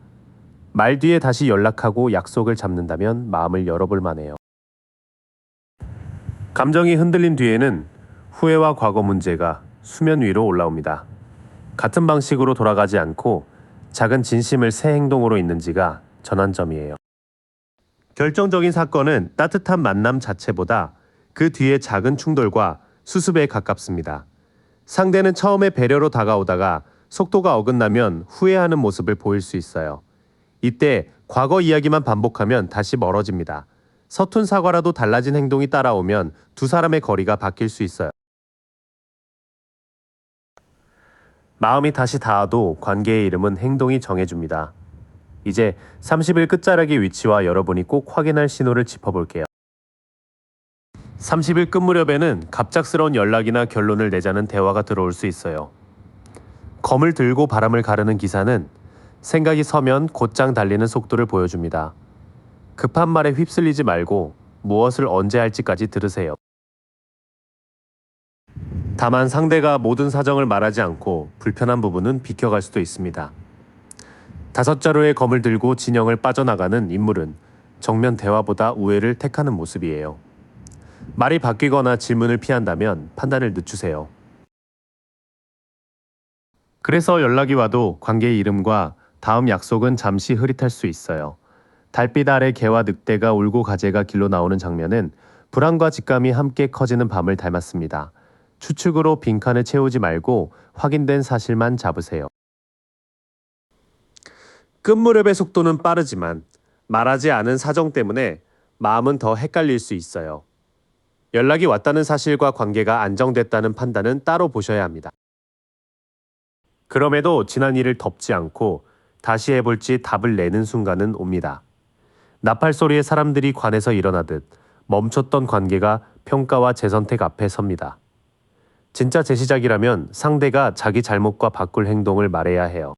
말 뒤에 다시 연락하고 약속을 잡는다면 마음을 열어볼 만해요. 감정이 흔들린 뒤에는 후회와 과거 문제가 수면 위로 올라옵니다. 같은 방식으로 돌아가지 않고 작은 진심을 새 행동으로 잇는지가 전환점이에요. 결정적인 사건은 따뜻한 만남 자체보다 그 뒤의 작은 충돌과 수습에 가깝습니다. 상대는 처음에 배려로 다가오다가 속도가 어긋나면 후회하는 모습을 보일 수 있어요. 이때 과거 이야기만 반복하면 다시 멀어집니다. 서툰 사과라도 달라진 행동이 따라오면 두 사람의 거리가 바뀔 수 있어요. 마음이 다시 닿아도 관계의 이름은 행동이 정해줍니다. 이제 30일 끝자락의 위치와 여러분이 꼭 확인할 신호를 짚어볼게요. 30일 끝 무렵에는 갑작스러운 연락이나 결론을 내자는 대화가 들어올 수 있어요. 검을 들고 바람을 가르는 기사는 생각이 서면 곧장 달리는 속도를 보여줍니다. 급한 말에 휩쓸리지 말고 무엇을 언제 할지까지 들으세요. 다만 상대가 모든 사정을 말하지 않고 불편한 부분은 비켜갈 수도 있습니다. 5자루의 검을 들고 진영을 빠져나가는 인물은 정면 대화보다 우회를 택하는 모습이에요. 말이 바뀌거나 질문을 피한다면 판단을 늦추세요. 그래서 연락이 와도 관계의 이름과 다음 약속은 잠시 흐릿할 수 있어요. 달빛 아래 개와 늑대가 울고 가재가 길로 나오는 장면은 불안과 직감이 함께 커지는 밤을 닮았습니다. 추측으로 빈칸을 채우지 말고 확인된 사실만 잡으세요. 끝 무렵의 속도는 빠르지만 말하지 않은 사정 때문에 마음은 더 헷갈릴 수 있어요. 연락이 왔다는 사실과 관계가 안정됐다는 판단은 따로 보셔야 합니다. 그럼에도 지난 일을 덮지 않고 다시 해볼지 답을 내는 순간은 옵니다. 나팔 소리에 사람들이 관에서 일어나듯 멈췄던 관계가 평가와 재선택 앞에 섭니다. 진짜 재시작이라면 상대가 자기 잘못과 바꿀 행동을 말해야 해요.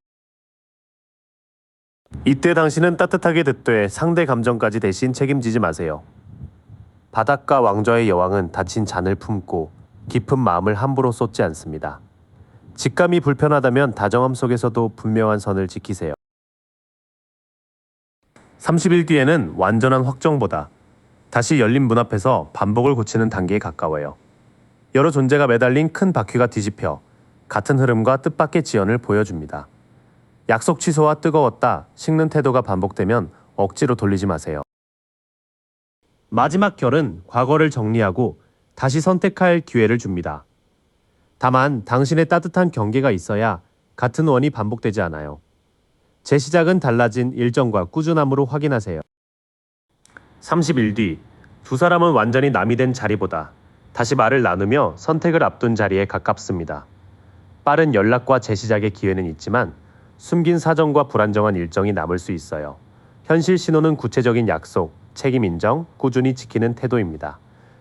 이때 당신은 따뜻하게 듣되 상대 감정까지 대신 책임지지 마세요. 바닷가 왕좌의 여왕은 다친 잔을 품고 깊은 마음을 함부로 쏟지 않습니다. 직감이 불편하다면 다정함 속에서도 분명한 선을 지키세요. 30일 뒤에는 완전한 확정보다 다시 열린 문 앞에서 반복을 고치는 단계에 가까워요. 여러 존재가 매달린 큰 바퀴가 뒤집혀 같은 흐름과 뜻밖의 지연을 보여줍니다. 약속 취소와 뜨거웠다, 식는 태도가 반복되면 억지로 돌리지 마세요. 마지막 결은 과거를 정리하고 다시 선택할 기회를 줍니다. 다만 당신의 따뜻한 경계가 있어야 같은 원이 반복되지 않아요. 재시작은 달라진 일정과 꾸준함으로 확인하세요. 30일 뒤, 두 사람은 완전히 남이 된 자리보다 다시 말을 나누며 선택을 앞둔 자리에 가깝습니다. 빠른 연락과 재시작의 기회는 있지만 숨긴 사정과 불안정한 일정이 남을 수 있어요. 현실 신호는 구체적인 약속, 책임 인정, 꾸준히 지키는 태도입니다.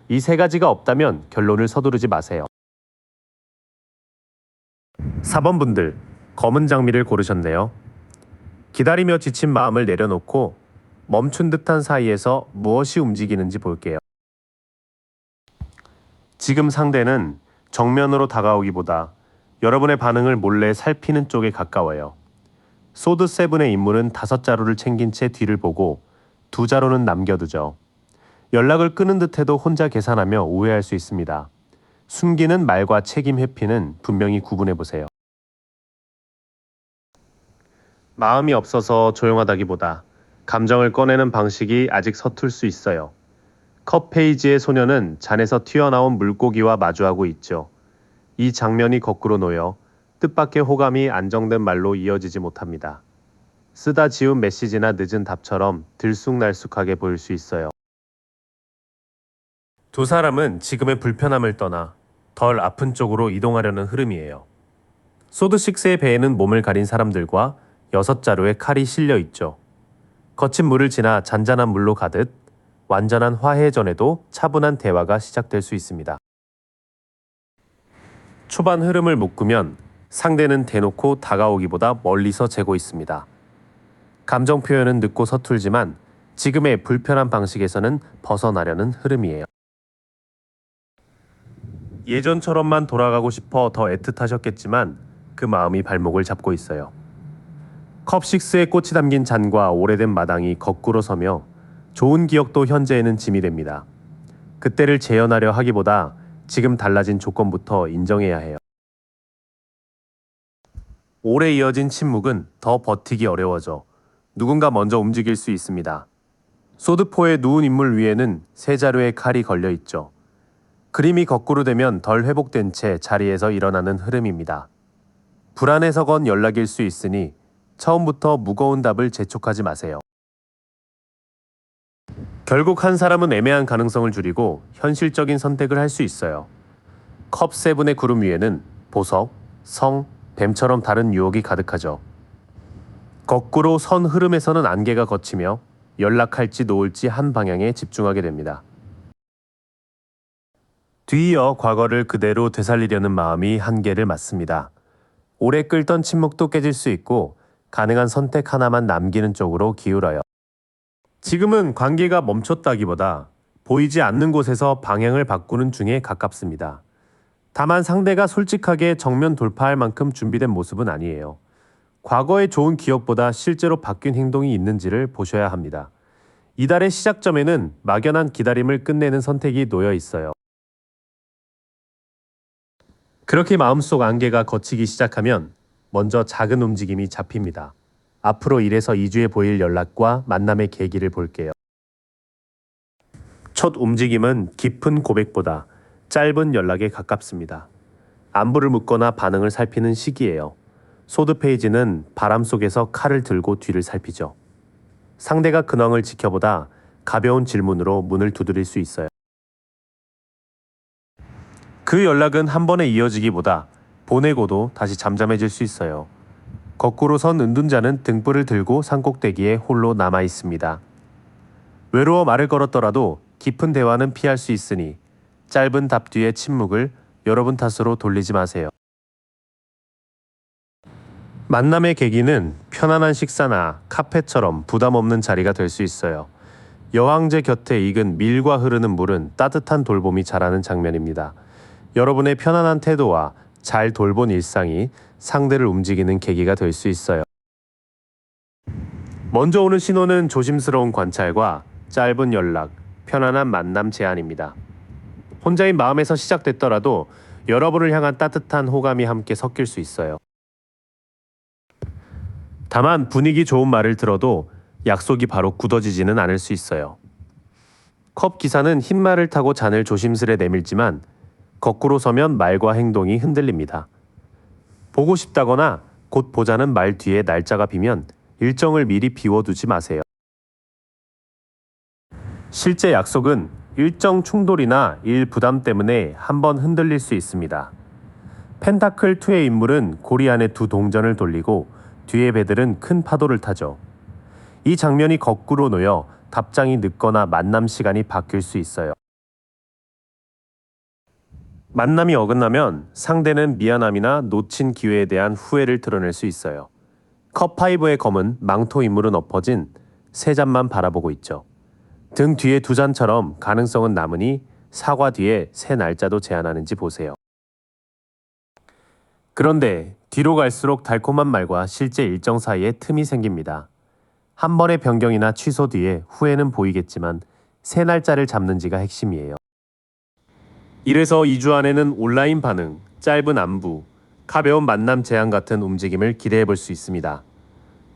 이 세 가지가 없다면 결론을 서두르지 마세요. 4번 분들, 검은 장미를 고르셨네요. 기다리며 지친 마음을 내려놓고 멈춘 듯한 사이에서 무엇이 움직이는지 볼게요. 지금 상대는 정면으로 다가오기보다 여러분의 반응을 몰래 살피는 쪽에 가까워요. 소드 세븐의 인물은 5자루를 챙긴 채 뒤를 보고 2자루는 남겨두죠. 연락을 끊은 듯해도 혼자 계산하며 오해할 수 있습니다. 숨기는 말과 책임 회피는 분명히 구분해 보세요. 마음이 없어서 조용하다기보다 감정을 꺼내는 방식이 아직 서툴 수 있어요. 컵 페이지의 소녀는 잔에서 튀어나온 물고기와 마주하고 있죠. 이 장면이 거꾸로 놓여 뜻밖의 호감이 안정된 말로 이어지지 못합니다. 쓰다 지운 메시지나 늦은 답처럼 들쑥날쑥하게 보일 수 있어요. 두 사람은 지금의 불편함을 떠나 덜 아픈 쪽으로 이동하려는 흐름이에요. 소드6의 배에는 몸을 가린 사람들과 6자루의 칼이 실려 있죠. 거친 물을 지나 잔잔한 물로 가듯 완전한 화해 전에도 차분한 대화가 시작될 수 있습니다. 초반 흐름을 묶으면 상대는 대놓고 다가오기보다 멀리서 재고 있습니다. 감정 표현은 늦고 서툴지만 지금의 불편한 방식에서는 벗어나려는 흐름이에요. 예전처럼만 돌아가고 싶어 더 애틋하셨겠지만 그 마음이 발목을 잡고 있어요. 컵6에 꽃이 담긴 잔과 오래된 마당이 거꾸로 서며 좋은 기억도 현재에는 짐이 됩니다. 그때를 재현하려 하기보다 지금 달라진 조건부터 인정해야 해요. 오래 이어진 침묵은 더 버티기 어려워져 누군가 먼저 움직일 수 있습니다. 소드포에 누운 인물 위에는 3자루의 칼이 걸려 있죠. 그림이 거꾸로 되면 덜 회복된 채 자리에서 일어나는 흐름입니다. 불안해서 건 연락일 수 있으니 처음부터 무거운 답을 재촉하지 마세요. 결국 한 사람은 애매한 가능성을 줄이고 현실적인 선택을 할 수 있어요. 컵7의 구름 위에는 보석, 성, 뱀처럼 다른 유혹이 가득하죠. 거꾸로 선 흐름에서는 안개가 걷히며 연락할지 놓을지 한 방향에 집중하게 됩니다. 뒤이어 과거를 그대로 되살리려는 마음이 한계를 맞습니다. 오래 끌던 침묵도 깨질 수 있고 가능한 선택 하나만 남기는 쪽으로 기울어요. 지금은 관계가 멈췄다기보다 보이지 않는 곳에서 방향을 바꾸는 중에 가깝습니다. 다만 상대가 솔직하게 정면 돌파할 만큼 준비된 모습은 아니에요. 과거의 좋은 기억보다 실제로 바뀐 행동이 있는지를 보셔야 합니다. 이달의 시작점에는 막연한 기다림을 끝내는 선택이 놓여 있어요. 그렇게 마음속 안개가 걷히기 시작하면 먼저 작은 움직임이 잡힙니다. 앞으로 1에서 2주에 보일 연락과 만남의 계기를 볼게요. 첫 움직임은 깊은 고백보다 짧은 연락에 가깝습니다. 안부를 묻거나 반응을 살피는 시기예요. 소드 페이지는 바람 속에서 칼을 들고 뒤를 살피죠. 상대가 근황을 지켜보다 가벼운 질문으로 문을 두드릴 수 있어요. 그 연락은 한 번에 이어지기보다 보내고도 다시 잠잠해질 수 있어요. 거꾸로 선 은둔자는 등불을 들고 산꼭대기에 홀로 남아 있습니다. 외로워 말을 걸었더라도 깊은 대화는 피할 수 있으니 짧은 답 뒤의 침묵을 여러분 탓으로 돌리지 마세요. 만남의 계기는 편안한 식사나 카페처럼 부담 없는 자리가 될 수 있어요. 여왕제 곁에 익은 밀과 흐르는 물은 따뜻한 돌봄이 자라는 장면입니다. 여러분의 편안한 태도와 잘 돌본 일상이 상대를 움직이는 계기가 될 수 있어요. 먼저 오는 신호는 조심스러운 관찰과 짧은 연락, 편안한 만남 제안입니다. 혼자인 마음에서 시작됐더라도 여러분을 향한 따뜻한 호감이 함께 섞일 수 있어요. 다만 분위기 좋은 말을 들어도 약속이 바로 굳어지지는 않을 수 있어요. 컵 기사는 흰 말을 타고 잔을 조심스레 내밀지만 거꾸로 서면 말과 행동이 흔들립니다. 보고 싶다거나 곧 보자는 말 뒤에 날짜가 비면 일정을 미리 비워두지 마세요. 실제 약속은 일정 충돌이나 일 부담 때문에 한번 흔들릴 수 있습니다. 펜타클 2의 인물은 고리 안에 두 동전을 돌리고 뒤의 배들은 큰 파도를 타죠. 이 장면이 거꾸로 놓여 답장이 늦거나 만남 시간이 바뀔 수 있어요. 만남이 어긋나면 상대는 미안함이나 놓친 기회에 대한 후회를 드러낼 수 있어요. 컵5의 검은 망토 인물은 엎어진 세 잔만 바라보고 있죠. 등 뒤에 두 잔처럼 가능성은 남으니 사과 뒤에 새 날짜도 제안하는지 보세요. 그런데 뒤로 갈수록 달콤한 말과 실제 일정 사이에 틈이 생깁니다. 한 번의 변경이나 취소 뒤에 후회는 보이겠지만 세 날짜를 잡는지가 핵심이에요. 1에서 2주 안에는 온라인 반응, 짧은 안부, 가벼운 만남 제안 같은 움직임을 기대해 볼 수 있습니다.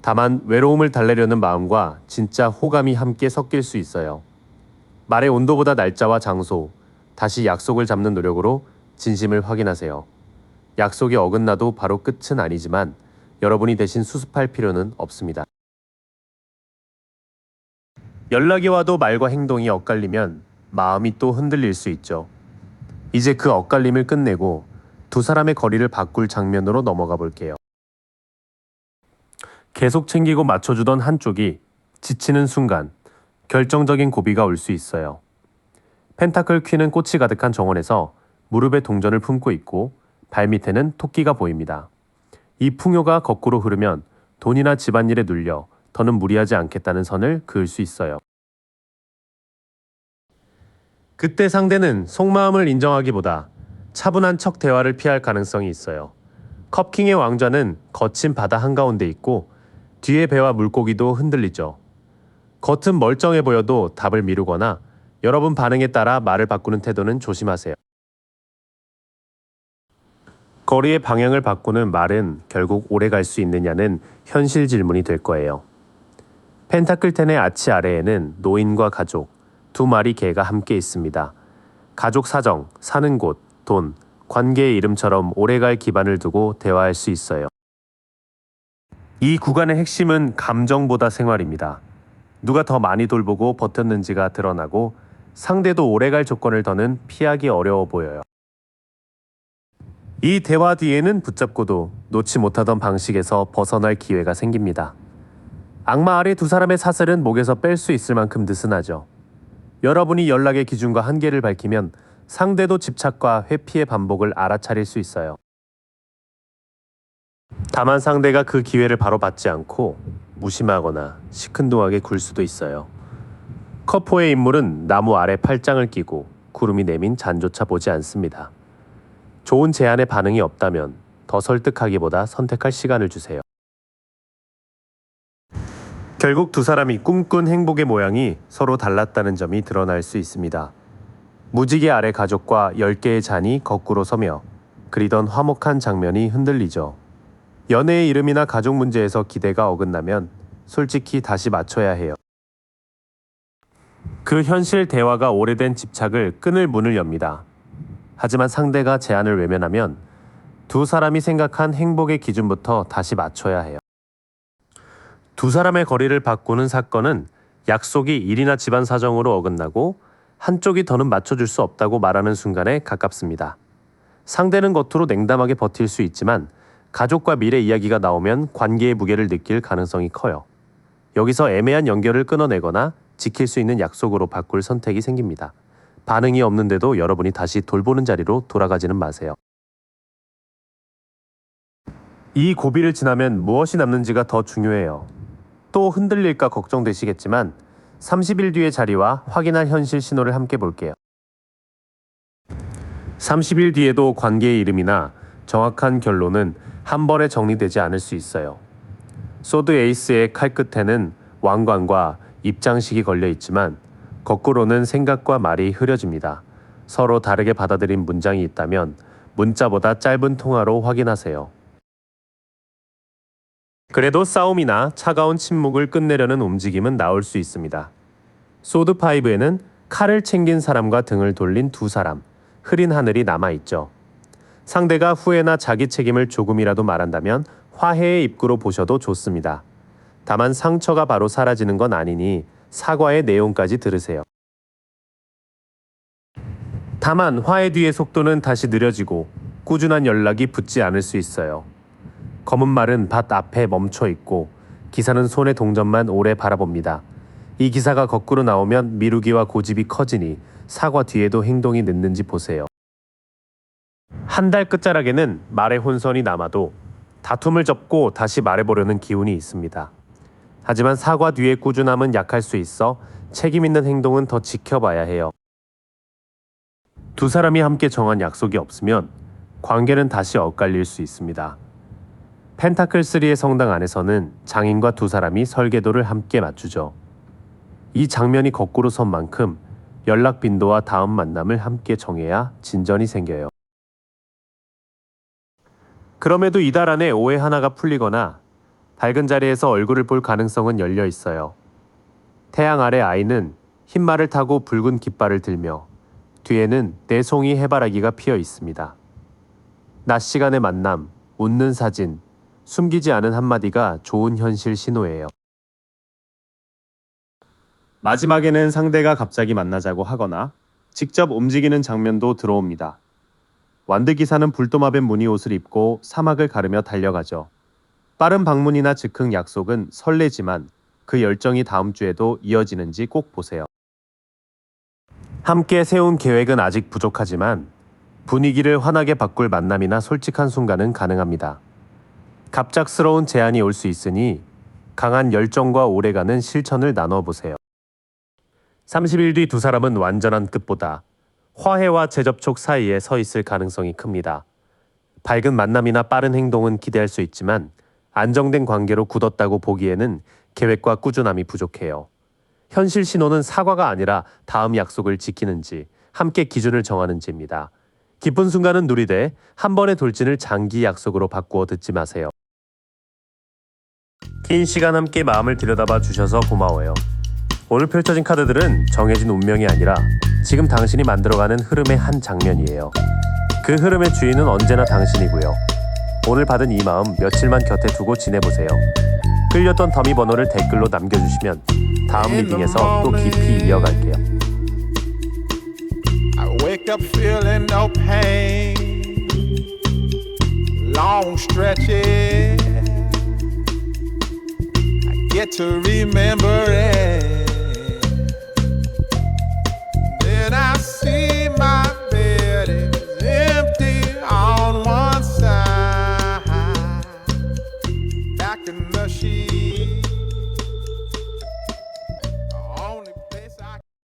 다만 외로움을 달래려는 마음과 진짜 호감이 함께 섞일 수 있어요. 말의 온도보다 날짜와 장소, 다시 약속을 잡는 노력으로 진심을 확인하세요. 약속이 어긋나도 바로 끝은 아니지만 여러분이 대신 수습할 필요는 없습니다. 연락이 와도 말과 행동이 엇갈리면 마음이 또 흔들릴 수 있죠. 이제 그 엇갈림을 끝내고 두 사람의 거리를 바꿀 장면으로 넘어가 볼게요. 계속 챙기고 맞춰주던 한쪽이 지치는 순간 결정적인 고비가 올 수 있어요. 펜타클 퀸은 꽃이 가득한 정원에서 무릎에 동전을 품고 있고 발밑에는 토끼가 보입니다. 이 풍요가 거꾸로 흐르면 돈이나 집안일에 눌려 더는 무리하지 않겠다는 선을 그을 수 있어요. 그때 상대는 속마음을 인정하기보다 차분한 척 대화를 피할 가능성이 있어요. 컵킹의 왕좌는 거친 바다 한가운데 있고 뒤에 배와 물고기도 흔들리죠. 겉은 멀쩡해 보여도 답을 미루거나 여러분 반응에 따라 말을 바꾸는 태도는 조심하세요. 거리의 방향을 바꾸는 말은 결국 오래 갈 수 있느냐는 현실 질문이 될 거예요. 펜타클 10의 아치 아래에는 노인과 가족, 두 마리 개가 함께 있습니다. 가족 사정, 사는 곳, 돈, 관계의 이름처럼 오래갈 기반을 두고 대화할 수 있어요. 이 구간의 핵심은 감정보다 생활입니다. 누가 더 많이 돌보고 버텼는지가 드러나고 상대도 오래갈 조건을 더는 피하기 어려워 보여요. 이 대화 뒤에는 붙잡고도 놓지 못하던 방식에서 벗어날 기회가 생깁니다. 악마 아래 두 사람의 사슬은 목에서 뺄 수 있을 만큼 느슨하죠. 여러분이 연락의 기준과 한계를 밝히면 상대도 집착과 회피의 반복을 알아차릴 수 있어요. 다만 상대가 그 기회를 바로 받지 않고 무심하거나 시큰둥하게 굴 수도 있어요. 커포의 인물은 나무 아래 팔짱을 끼고 구름이 내민 잔조차 보지 않습니다. 좋은 제안에 반응이 없다면 더 설득하기보다 선택할 시간을 주세요. 결국 두 사람이 꿈꾼 행복의 모양이 서로 달랐다는 점이 드러날 수 있습니다. 무지개 아래 가족과 10개의 잔이 거꾸로 서며 그리던 화목한 장면이 흔들리죠. 연애의 이름이나 가족 문제에서 기대가 어긋나면 솔직히 다시 맞춰야 해요. 그 현실 대화가 오래된 집착을 끊을 문을 엽니다. 하지만 상대가 제안을 외면하면 두 사람이 생각한 행복의 기준부터 다시 맞춰야 해요. 두 사람의 거리를 바꾸는 사건은 약속이 일이나 집안 사정으로 어긋나고 한쪽이 더는 맞춰줄 수 없다고 말하는 순간에 가깝습니다. 상대는 겉으로 냉담하게 버틸 수 있지만 가족과 미래 이야기가 나오면 관계의 무게를 느낄 가능성이 커요. 여기서 애매한 연결을 끊어내거나 지킬 수 있는 약속으로 바꿀 선택이 생깁니다. 반응이 없는데도 여러분이 다시 돌보는 자리로 돌아가지는 마세요. 이 고비를 지나면 무엇이 남는지가 더 중요해요. 또 흔들릴까 걱정되시겠지만 30일 뒤의 자리와 확인할 현실 신호를 함께 볼게요. 30일 뒤에도 관계의 이름이나 정확한 결론은 한 번에 정리되지 않을 수 있어요. 소드 에이스의 칼 끝에는 왕관과 입장식이 걸려 있지만 거꾸로는 생각과 말이 흐려집니다. 서로 다르게 받아들인 문장이 있다면 문자보다 짧은 통화로 확인하세요. 그래도 싸움이나 차가운 침묵을 끝내려는 움직임은 나올 수 있습니다. 소드5에는 칼을 챙긴 사람과 등을 돌린 두 사람, 흐린 하늘이 남아있죠. 상대가 후회나 자기 책임을 조금이라도 말한다면 화해의 입구로 보셔도 좋습니다. 다만 상처가 바로 사라지는 건 아니니 사과의 내용까지 들으세요. 다만 화해 뒤의 속도는 다시 느려지고 꾸준한 연락이 붙지 않을 수 있어요. 검은 말은 밭 앞에 멈춰 있고 기사는 손의 동전만 오래 바라봅니다. 이 기사가 거꾸로 나오면 미루기와 고집이 커지니 사과 뒤에도 행동이 늦는지 보세요. 한 달 끝자락에는 말의 혼선이 남아도 다툼을 접고 다시 말해보려는 기운이 있습니다. 하지만 사과 뒤의 꾸준함은 약할 수 있어 책임 있는 행동은 더 지켜봐야 해요. 두 사람이 함께 정한 약속이 없으면 관계는 다시 엇갈릴 수 있습니다. 펜타클 3의 성당 안에서는 장인과 두 사람이 설계도를 함께 맞추죠. 이 장면이 거꾸로 선 만큼 연락 빈도와 다음 만남을 함께 정해야 진전이 생겨요. 그럼에도 이달 안에 오해 하나가 풀리거나 밝은 자리에서 얼굴을 볼 가능성은 열려 있어요. 태양 아래 아이는 흰말을 타고 붉은 깃발을 들며 뒤에는 내송이 해바라기가 피어 있습니다. 낮 시간의 만남, 웃는 사진, 숨기지 않은 한마디가 좋은 현실 신호예요. 마지막에는 상대가 갑자기 만나자고 하거나 직접 움직이는 장면도 들어옵니다. 완드 기사는 불도마뱀 무늬 옷을 입고 사막을 가르며 달려가죠. 빠른 방문이나 즉흥 약속은 설레지만 그 열정이 다음 주에도 이어지는지 꼭 보세요. 함께 세운 계획은 아직 부족하지만 분위기를 환하게 바꿀 만남이나 솔직한 순간은 가능합니다. 갑작스러운 제안이 올 수 있으니 강한 열정과 오래가는 실천을 나눠 보세요. 30일 뒤 두 사람은 완전한 끝보다 화해와 재접촉 사이에 서 있을 가능성이 큽니다. 밝은 만남이나 빠른 행동은 기대할 수 있지만 안정된 관계로 굳었다고 보기에는 계획과 꾸준함이 부족해요. 현실 신호는 사과가 아니라 다음 약속을 지키는지, 함께 기준을 정하는지입니다. 기쁜 순간은 누리되 한 번의 돌진을 장기 약속으로 바꾸어 듣지 마세요. 긴 시간 함께 마음을 들여다봐 주셔서 고마워요. 오늘 펼쳐진 카드들은 정해진 운명이 아니라 지금 당신이 만들어가는 흐름의 한 장면이에요. 그 흐름의 주인은 언제나 당신이고요. 오늘 받은 이 마음 며칠만 곁에 두고 지내보세요. 끌렸던 더미 번호를 댓글로 남겨주시면 다음 리딩에서 또 깊이 이어갈게요. I wake up feeling no pain, long stretches, I get to remember it.